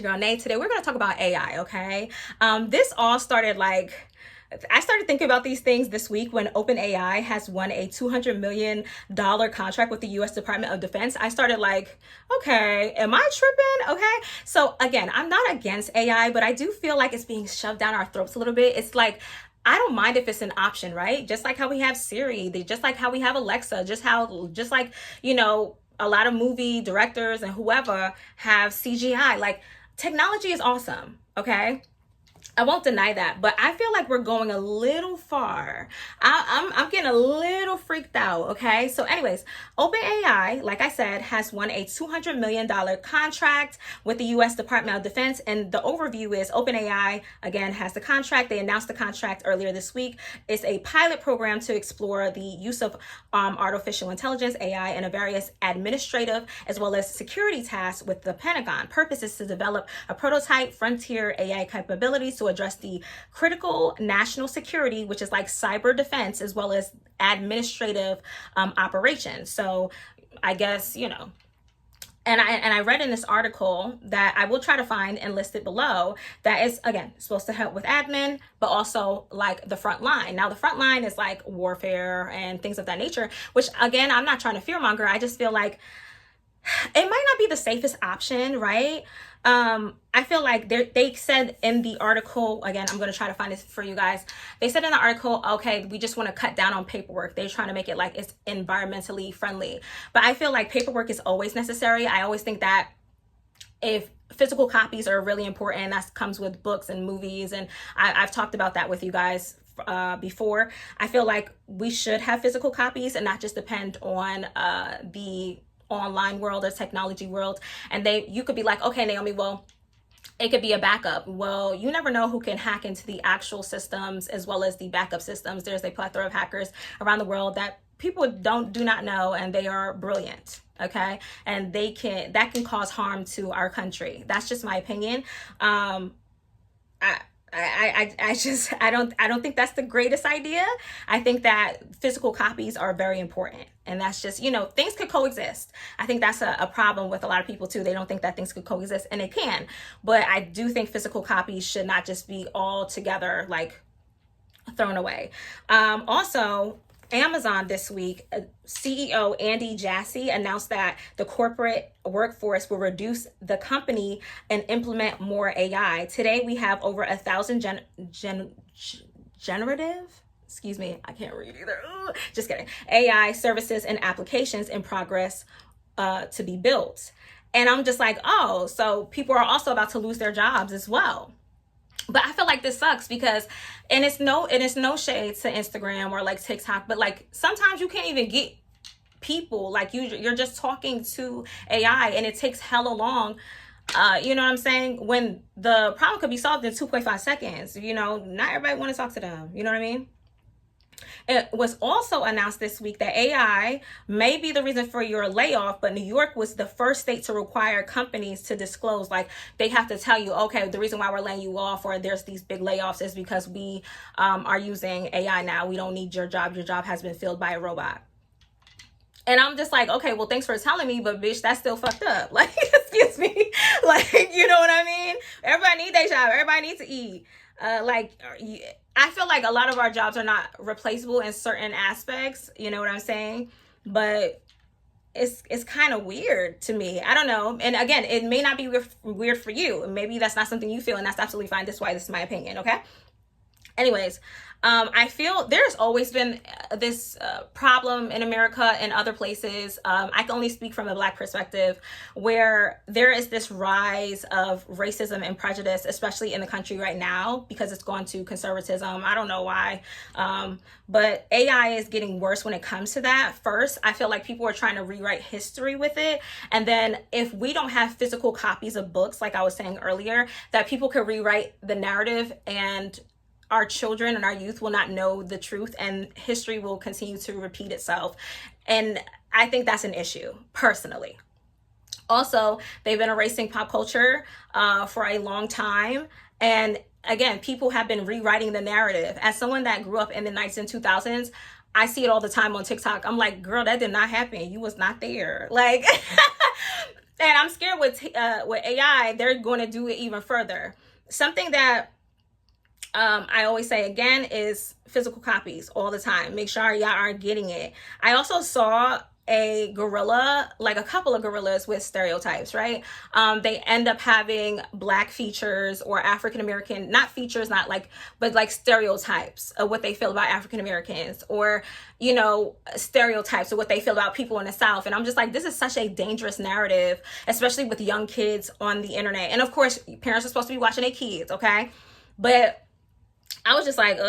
girl Nay. Today we're going to talk about AI, okay? This all started I started thinking about these things this week when OpenAI has won a $200 million contract with the US Department of Defense. I started okay, am I tripping? Okay. So again, I'm not against AI, but I do feel like it's being shoved down our throats a little bit. It's like, I don't mind if it's an option, right? Just like how we have Siri, just like how we have Alexa, just like, a lot of movie directors and whoever have CGI. Like, technology is awesome, okay? I won't deny that, but I feel like we're going a little far. I'm getting a little freaked out, okay? So anyways, OpenAI, like I said, has won a $200 million contract with the U.S. Department of Defense. And the overview is OpenAI, again, has the contract. They announced the contract earlier this week. It's a pilot program to explore the use of artificial intelligence, AI, in a various administrative as well as security tasks with the Pentagon. Purpose is to develop a prototype frontier AI capabilities to address the critical national security, which is like cyber defense, as well as administrative operations. So I guess, and I read in this article that I will try to find and list it below, that is, again, supposed to help with admin, but also like the front line. Now, the front line is like warfare and things of that nature, which, again, I'm not trying to fearmonger. I just feel like it might not be the safest option, right? I feel like they said in the article, again, I'm going to try to find this for you guys. They said in the article, okay, we just want to cut down on paperwork. They're trying to make it like it's environmentally friendly. But I feel like paperwork is always necessary. I always think that if physical copies are really important, that comes with books and movies. And I've talked about that with you guys before. I feel like we should have physical copies and not just depend on the online world or technology world. And you could be like, okay, Naomi, well, it could be a backup. Well, you never know who can hack into the actual systems as well as the backup systems. There's a plethora of hackers around the world that people do not know, and they are brilliant. Okay, and that can cause harm to our country. That's just my opinion. I don't think that's the greatest idea. I think that physical copies are very important, and that's just, things could coexist. I think that's a problem with a lot of people too. They don't think that things could coexist, and they can, but I do think physical copies should not just be all together like thrown away. Also, Amazon this week, CEO Andy Jassy announced that the corporate workforce will reduce the company and implement more AI. Today, we have over 1,000 generative, excuse me, I can't read either. Ooh, just kidding. AI services and applications in progress to be built. And I'm just like, oh, so people are also about to lose their jobs as well. But I feel like this sucks because, and it's no shade to Instagram or like TikTok, but like sometimes you can't even get people, like you're just talking to AI and it takes hella long. You know what I'm saying? When the problem could be solved in 2.5 seconds, not everybody want to talk to them. You know what I mean? It was also announced this week that AI may be the reason for your layoff, but New York was the first state to require companies to disclose, like they have to tell you, okay, the reason why we're laying you off or there's these big layoffs is because we are using AI now. We don't need your job. Your job has been filled by a robot. And I'm just like, okay, well, thanks for telling me, but bitch, that's still fucked up. Like, excuse me. Like, you know what I mean? Everybody needs their job. Everybody needs to eat. I feel like a lot of our jobs are not replaceable in certain aspects. You know what I'm saying? But it's kind of weird to me. I don't know. And again, it may not be weird for you. Maybe that's not something you feel, and that's absolutely fine. That's why this is my opinion. Okay. Anyways, I feel there's always been this problem in America and other places. I can only speak from a Black perspective, where there is this rise of racism and prejudice, especially in the country right now, because it's gone to conservatism. I don't know why. But AI is getting worse when it comes to that. First, I feel like people are trying to rewrite history with it. And then if we don't have physical copies of books, like I was saying earlier, that people could rewrite the narrative, and our children and our youth will not know the truth, and history will continue to repeat itself. And I think that's an issue, personally. Also, they've been erasing pop culture for a long time. And again, people have been rewriting the narrative. As someone that grew up in the 90s and 2000s, I see it all the time on TikTok. I'm like, girl, that did not happen. You was not there. Like, And I'm scared with AI, they're going to do it even further. Something that I always say again is physical copies all the time. Make sure y'all are getting it. I also saw a gorilla, like a couple of gorillas with stereotypes, right? They end up having black features or African American, not features, not like, but like stereotypes of what they feel about African Americans, or, you know, stereotypes of what they feel about people in the South. And I'm just like, this is such a dangerous narrative, especially with young kids on the internet. And of course, parents are supposed to be watching their kids, okay? But I was just like,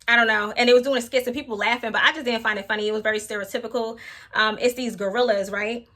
I don't know. And it was doing skits and people laughing, but I just didn't find it funny. It was very stereotypical. It's these gorillas, right?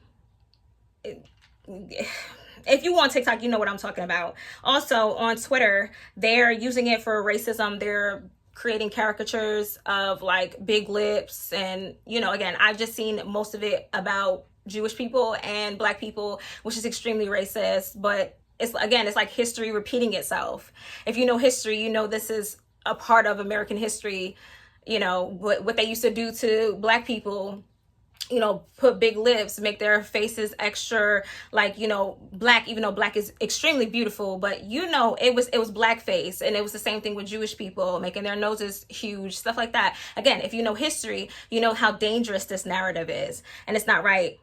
If you on TikTok, you know what I'm talking about. Also on Twitter, they're using it for racism. They're creating caricatures of like big lips. And, you know, again, I've just seen most of it about Jewish people and black people, which is extremely racist. But it's, again, it's like history repeating itself. If you know history, you know this is a part of American history. You know, what they used to do to black people, you know, put big lips, make their faces extra, like, you know, black, even though black is extremely beautiful, but you know, it was blackface. And it was the same thing with Jewish people, making their noses huge, stuff like that. Again, if you know history, you know how dangerous this narrative is, and it's not right.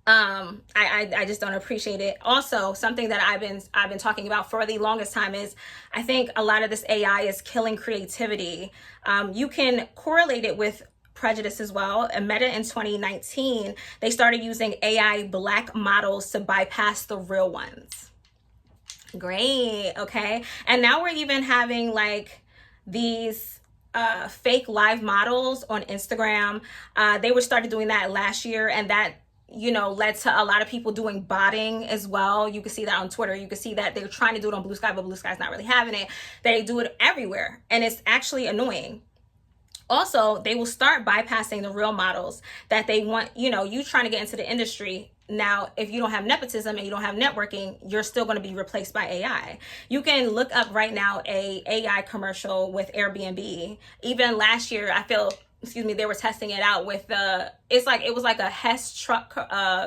I just don't appreciate it. Also, something that I've been talking about for the longest time is I think a lot of this AI is killing creativity. You can correlate it with prejudice as well. And Meta in 2019, they started using AI black models to bypass the real ones. Great, okay. And now we're even having like these fake live models on Instagram. They were started doing that last year, and that, you know, led to a lot of people doing botting as well. You can see that on Twitter. You can see that they're trying to do it on Blue Sky, but Blue Sky's not really having it. They do it everywhere, and it's actually annoying. Also, they will start bypassing the real models that they want. You know, you trying to get into the industry. Now, if you don't have nepotism and you don't have networking, you're still going to be replaced by AI. You can look up right now a AI commercial with Airbnb. Even last year, I feel, excuse me, they were testing it out with it was like a Hess truck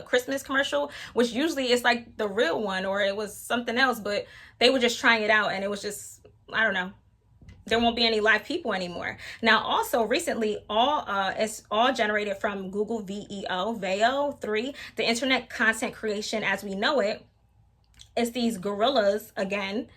Christmas commercial, which usually is like the real one, or it was something else, but they were just trying it out, and it was just, I don't know. There won't be any live people anymore. Now, also recently, it's all generated from Google Veo 3, the internet content creation as we know it. It's these gorillas again,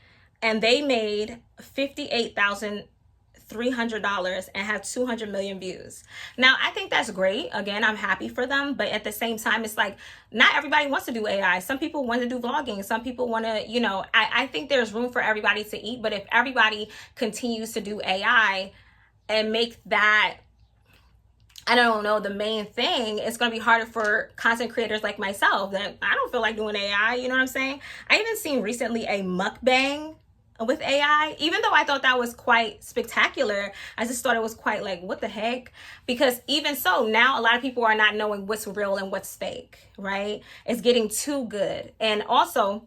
and they made $58,300 and have 200 million views. Now, I think that's great. Again, I'm happy for them, but at the same time, it's like not everybody wants to do AI. Some people want to do vlogging. Some people want to, you know, I think there's room for everybody to eat, but if everybody continues to do AI and make that, I don't know, the main thing, it's going to be harder for content creators like myself that I don't feel like doing AI. You know what I'm saying? I even seen recently a mukbang with AI, even though I thought that was quite spectacular. I just thought it was quite like, what the heck? Because even so, now a lot of people are not knowing what's real and what's fake, right? It's getting too good. And also,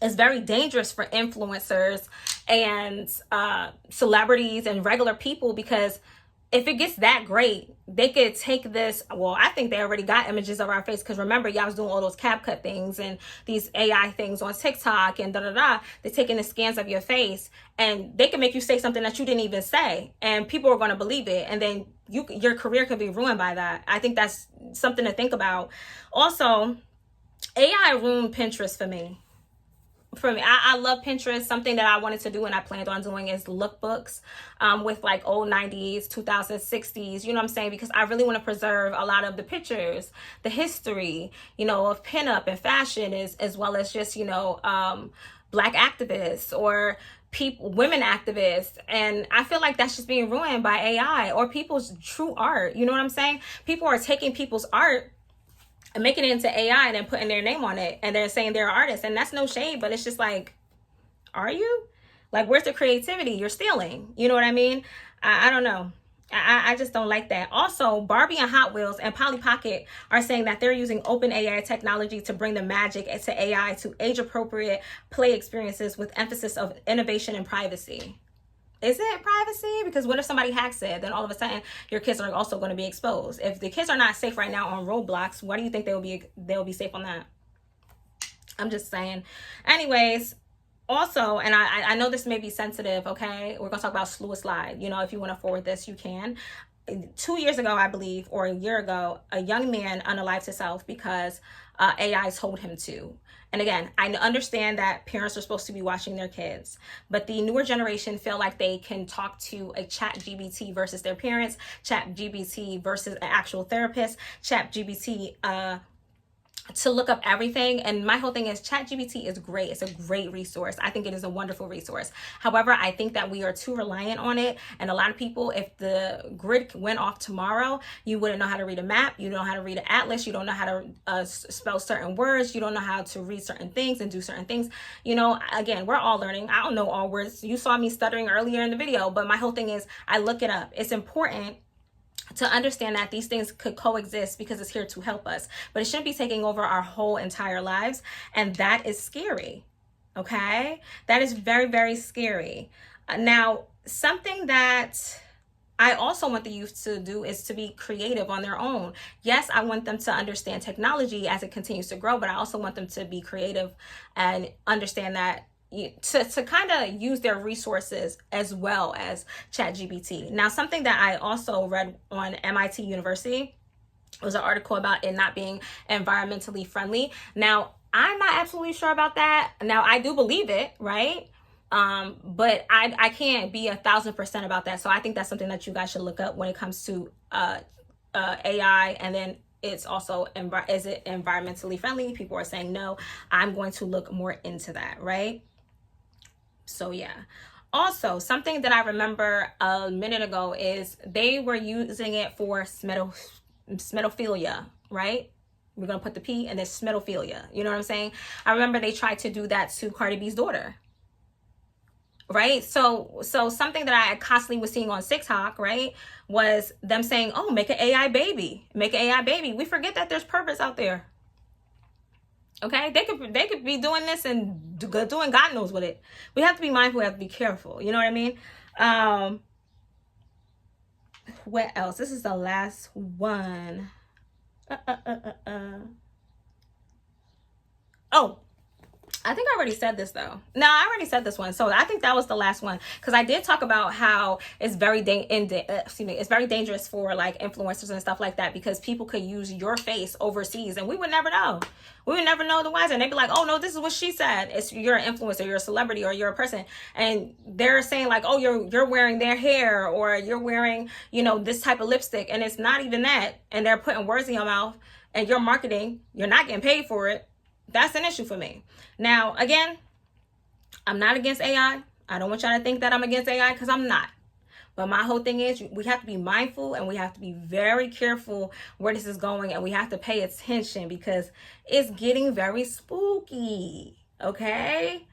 it's very dangerous for influencers and celebrities and regular people, because if it gets that great, they could take this. Well, I think they already got images of our face, because remember, y'all was doing all those CapCut things and these AI things on TikTok and da-da-da. They're taking the scans of your face, and they can make you say something that you didn't even say, and people are going to believe it, and then your career could be ruined by that. I think that's something to think about. Also, AI ruined Pinterest for me. I love Pinterest. Something that I wanted to do and I planned on doing is lookbooks with like old 90s, 2060s, you know what I'm saying? Because I really want to preserve a lot of the pictures, the history, you know, of pinup and fashion, as well as just, you know, Black activists or women activists. And I feel like that's just being ruined by AI or people's true art. You know what I'm saying? People are taking people's art and making it into AI and then putting their name on it, and they're saying they're artists. And that's no shade, but it's just like, are you? Like, where's the creativity? You're stealing. You know what I mean? I don't know. I just don't like that. Also, Barbie and Hot Wheels and Polly Pocket are saying that they're using open AI technology to bring the magic to AI to age-appropriate play experiences with emphasis of innovation and privacy. Is it privacy? Because what if somebody hacks it? Then all of a sudden your kids are also going to be exposed. If the kids are not safe right now on Roblox, why do you think they'll be safe on that? I'm just saying. Anyways, also, and I know this may be sensitive, okay? We're gonna talk about Slua Slide. You know, if you want to forward this, you can. 2 years ago, I believe, or a year ago, a young man unalived himself because AI told him to. And again, I understand that parents are supposed to be watching their kids, but the newer generation feel like they can talk to a chat GBT versus their parents, chat GBT versus an actual therapist, chat GBT to look up everything. And my whole thing is ChatGPT is great. It's a great resource. I think it is a wonderful resource. However, I think that we are too reliant on it. And a lot of people, if the grid went off tomorrow, you wouldn't know how to read a map. You don't know how to read an atlas. You don't know how to spell certain words. You don't know how to read certain things and do certain things. You know, again, we're all learning. I don't know all words. You saw me stuttering earlier in the video, but my whole thing is I look it up. It's important to understand that these things could coexist because it's here to help us, but it shouldn't be taking over our whole entire lives. And that is scary. Okay. That is very, very scary. Now, something that I also want the youth to do is to be creative on their own. Yes, I want them to understand technology as it continues to grow, but I also want them to be creative and understand that to kind of use their resources as well as ChatGPT. Now, something that I also read on MIT University was an article about it not being environmentally friendly. Now, I'm not absolutely sure about that. Now, I do believe it, right? But I can't be 1,000% about that. So I think that's something that you guys should look up when it comes to AI. And then it's also, is it environmentally friendly? People are saying no. I'm going to look more into that, right? So yeah. Also, something that I remember a minute ago is they were using it for smedophilia, right? We're going to put the P and then smedophilia. You know what I'm saying? I remember they tried to do that to Cardi B's daughter. Right? So something that I constantly was seeing on TikTok, right, was them saying, oh, make an AI baby. Make an AI baby. We forget that there's purpose out there. Okay, they could be doing this and doing God knows what it. We have to be mindful. We have to be careful. You know what I mean? What else? This is the last one. Oh, I think I already said this though. No, I already said this one. So I think that was the last one because I did talk about how it's very it's very dangerous for like influencers and stuff like that because people could use your face overseas and we would never know. We would never know the wiser. And they'd be like, oh no, this is what she said. It's you're an influencer, you're a celebrity, or you're a person, and they're saying like, oh, you're wearing their hair or you're wearing, you know, this type of lipstick, and it's not even that, and they're putting words in your mouth and you're marketing, you're not getting paid for it. That's an issue for me. Now, again, I'm not against AI. I don't want y'all to think that I'm against AI because I'm not. But my whole thing is we have to be mindful and we have to be very careful where this is going, and we have to pay attention because it's getting very spooky. Okay?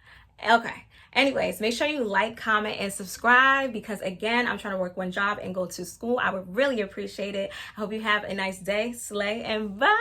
Okay. Anyways, make sure you like, comment, and subscribe because, again, I'm trying to work one job and go to school. I would really appreciate it. I hope you have a nice day. Slay and bye.